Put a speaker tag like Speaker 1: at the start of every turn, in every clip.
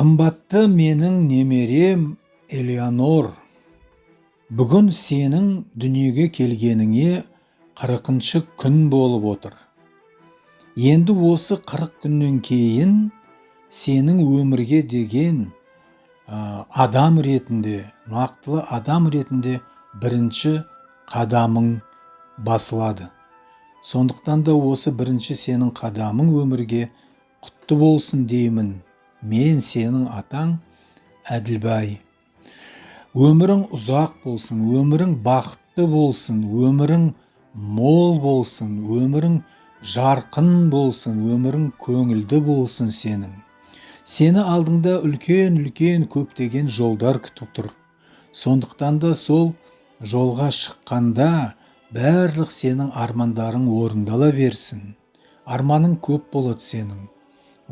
Speaker 1: Қымбатты менің немерем Элеонор, бүгін сенің дүниеге келгеніңе 40-шы күн болып отыр. Енді осы 40 күннен кейін сенің өмірге деген адам ретінде, нақтылы адам ретінде бірінші қадамың басылады. Сондықтан да осы бірінші сенің қадамың өмірге құтты болсын деймін. Мен сенің атаң Әділбай. Өмірің ұзақ болсын, өмірің бақытты болсын, өмірің мол болсын, өмірің жарқын болсын, өмірің көңілді болсын сенің. Сені алдыңда үлкен көптеген жолдар күтіп тұр. Сондықтан да сол жолға шыққанда барлық сенің армандарың орындала берсін. Арманың көп болады сенің.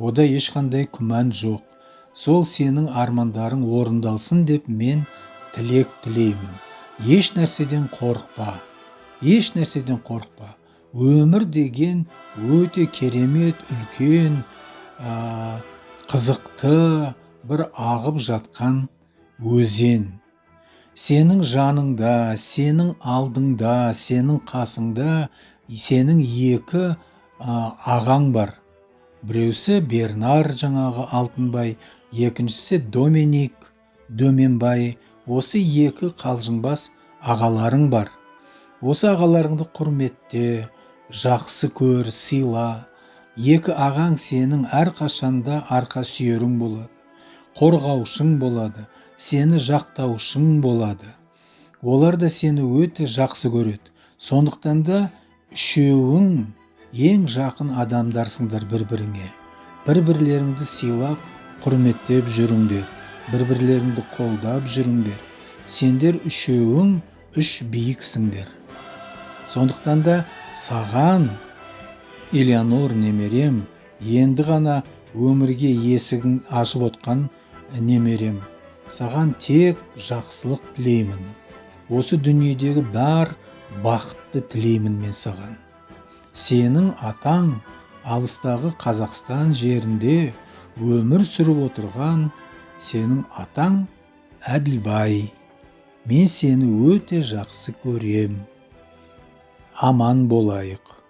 Speaker 1: Ода ешқандай күмән жоқ. Сол сенің армандарың орындалсын деп мен тілек тілеймін. Еш нәрседен қорықпа. Өмір деген өте керемет, үлкен, қызықты бір ағып жатқан өзен. Сенің жаныңда, сенің алдыңда, сенің қасыңда сенің екі ағаң бар. Біреусі Бернар жаңағы Алтынбай, екіншісі Доминик Дөменбай. Осы екі қалжыңбас ағаларың бар. Осы ағаларыңды құрметте, жақсы көр, сыйла. Екі ағаң сенің әрқашанда арқа сүйерің болады, қорғаушың болады, сені жақтаушың болады. Олар да сені өте жақсы көреді. Сондықтан да үшеуің ең жақын адамдарсыңдар бір-біріңе. Бір-бірлеріңді сыйлап, құрметтеп жүріңдер. Бір-бірлеріңді қолдап жүріңдер. Сендер үшеуің үш биіксіңдер. Сондықтан да саған, Элеонор немерем, енді ғана өмірге есігін ашып отқан немерем, саған тек жақсылық тілеймін. Осы дүниедегі бар бақытты тілеймін мен саған. Сенің атаң алыстағы Қазақстан жерінде өмір сүріп отырған сенің атаң Әділбай. Мен сені өте жақсы көрем. Аман болайық.